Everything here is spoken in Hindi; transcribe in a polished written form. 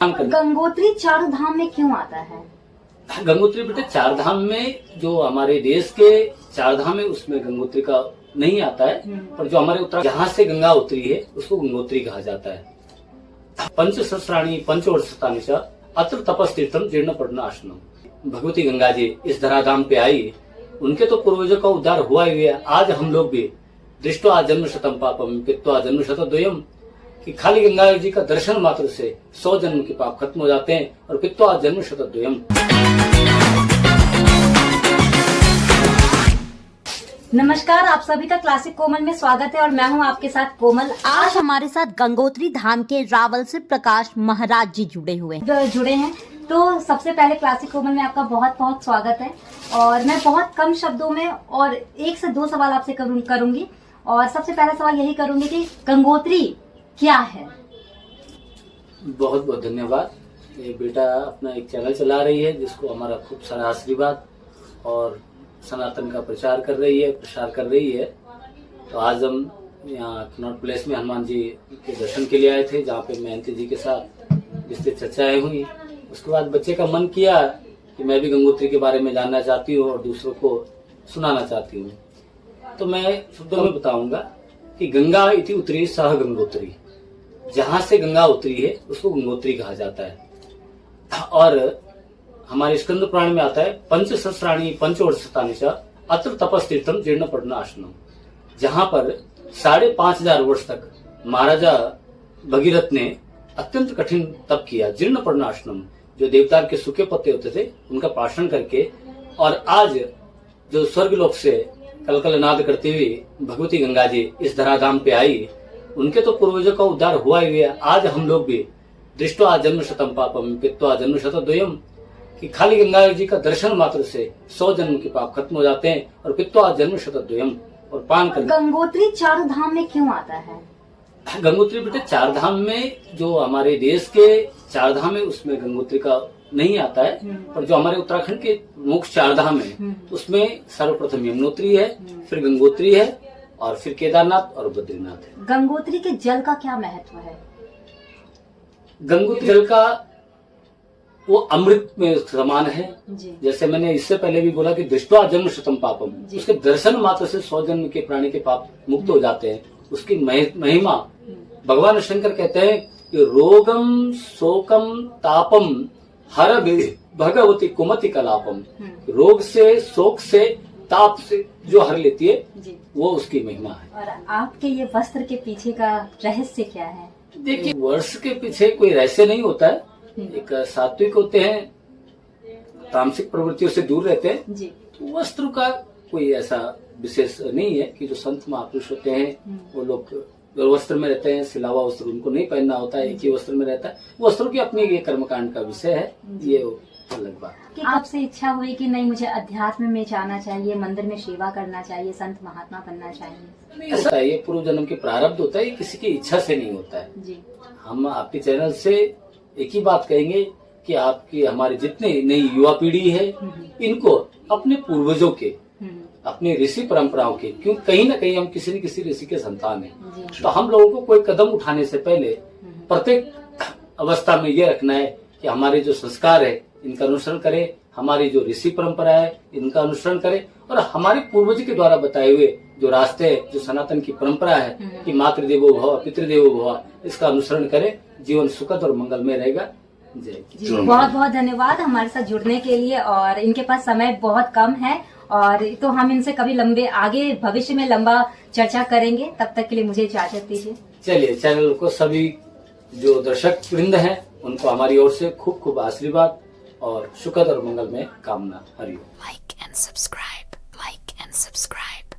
गंगोत्री चारों धाम में क्यों आता है? गंगोत्री बेटे चार धाम में, जो हमारे देश के चार धाम है उसमें गंगोत्री का नहीं आता है, पर जो हमारे उत्तराखंड जहाँ से गंगा उतरी है उसको गंगोत्री कहा जाता है। पंच सहस्राणी पंचवर्षतानि च अत्र तपस्तीर्थम जीर्ण पड़ना आश्रम। भगवती गंगा जी इस धराधाम पे आई, उनके तो पूर्वजों का उद्धार हुआ ही है। आज हम लोग भी दृष्टवा जन्म शतम पापम पित्वा जन्म शतद्वयम, कि खाली गंगा जी का दर्शन मात्र से 100 जन्म के पाप खत्म हो जाते हैं और पित्वा जन्म शतद्वयम। नमस्कार, आप सभी का क्लासिक कोमल में स्वागत है और मैं हूं आपके साथ कोमल। आज हमारे साथ गंगोत्री धाम के रावल से प्रकाश महाराज जी जुड़े हैं। तो सबसे पहले क्लासिक कोमल में आपका बहुत बहुत स्वागत है और मैं बहुत कम शब्दों में और 1 से 2 सवाल आपसे करूंगी। और सबसे पहला सवाल यही करूंगी कि गंगोत्री क्या है? बहुत बहुत धन्यवाद। ये बेटा अपना एक चैनल चला रही है जिसको हमारा खूब सारा आशीर्वाद और सनातन का प्रसार कर रही है। तो आज हम यहाँ कनॉट प्लेस में हनुमान जी के दर्शन के लिए आए थे, जहाँ पे महंती जी के साथ विस्तृत चर्चाएं हुई। उसके बाद बच्चे का मन किया कि मैं भी गंगोत्री के बारे में जानना चाहती हूँ और दूसरों को सुनाना चाहती हूँ। तो मैं शब्दों में बताऊंगा कि गंगा इति उतरी सह गंगोत्री, जहाँ से गंगा उतरी है उसको गंगोत्री कहा जाता है। और हमारे स्कंद पुराण में आता है पंच सहस्राणी पंचवर्षतानि च अत्र तपस्तीर्थम जीर्ण पड़ना आश्रम, जहाँ पर 5,500 वर्ष तक महाराजा भगीरथ ने अत्यंत कठिन तप किया। जीर्ण पड़ना आश्रम, जो देवदार के सूखे पत्ते होते थे उनका पाषण करके, और आज जो स्वर्ग लोक से कलकल नाद करती हुई भगवती गंगा जी इस धराधाम पे आई, उनके तो पूर्वजों का उद्धार हुआ ही है। आज हम लोग भी दृष्टवा जन्म शतम पापम पित्वा जन्म शतद्वयम, कि खाली गंगा जी का दर्शन मात्र से 100 जन्म के पाप खत्म हो जाते हैं और पित्वा जन्म शतद्वयम, और पान कर। गंगोत्री चारों धाम में क्यों आता है? गंगोत्री बेटे चार धाम में, जो हमारे देश के चार धाम है उसमें गंगोत्री का नहीं आता है, पर जो हमारे उत्तराखंड के मुख्य चार धाम है उसमें सर्वप्रथम यमुनोत्री है, फिर गंगोत्री है और फिर केदारनाथ और बद्रीनाथ है। गंगोत्री के जल का क्या महत्व है? गंगोत्री जल का वो अमृत में समान है। जैसे मैंने इससे पहले भी बोला कि दृष्टवा जन्म शतम पापम, उसके दर्शन मात्र से 100 जन्म के प्राणी के पाप मुक्त हो जाते हैं। उसकी महिमा भगवान शंकर कहते हैं कि रोगम शोकम तापम हर भगवती कुमति कलापम, रोग से शोक से ताप से जो हर लेती है वो उसकी महिमा है। और आपके ये वस्त्र के पीछे का रहस्य क्या है? देखिए, वर्ष के पीछे कोई रहस्य नहीं होता है। एक सात्विक होते हैं, तामसिक प्रवृत्तियों से दूर रहते हैं, तो वस्त्र का कोई ऐसा विशेष नहीं है कि जो संत महापुरुष होते हैं वो लोग वस्त्र में रहते हैं, सिलावा वस्त्र उनको नहीं पहनना होता है, एक ही वस्त्र में रहता है। वस्त्रों की अपनी ये कर्मकांड का विषय है, ये अलग बात। कि आपसे इच्छा हुई कि नहीं मुझे अध्यात्म में जाना चाहिए, मंदिर में सेवा करना चाहिए, संत महात्मा बनना चाहिए? ऐसा है, ये पूर्व जन्म के प्रारब्ध होता है, ये किसी की इच्छा से नहीं होता है। हम आपके चैनल से एक ही बात कहेंगे कि आपकी हमारे जितने नई युवा पीढ़ी है, इनको अपने पूर्वजों के, अपने ऋषि परंपराओं के, क्यों कहीं ना कहीं हम किसी न किसी ऋषि के संतान हैं, तो हम लोगों को कोई कदम उठाने से पहले प्रत्येक अवस्था में ये रखना है कि हमारे जो संस्कार है इनका अनुसरण करें, हमारी जो ऋषि परंपरा है इनका अनुसरण करें, और हमारे पूर्वज के द्वारा बताए हुए जो रास्ते है, जो सनातन की परंपरा है कि मातृदेवो भव पितृदेवो भव, इसका अनुसरण करें, जीवन सुखद और मंगलमय रहेगा। जय जी। बहुत बहुत धन्यवाद हमारे साथ जुड़ने के लिए। और इनके पास समय बहुत कम है और तो हम इनसे कभी आगे भविष्य में लंबा चर्चा करेंगे। तब तक के लिए मुझे इजाजत दीजिए। चलिए, चैनल को सभी जो दर्शक वृंद हैं उनको हमारी ओर से खूब खूब आशीर्वाद और सुखद और मंगलमय कामना। हरिओम। Like and subscribe.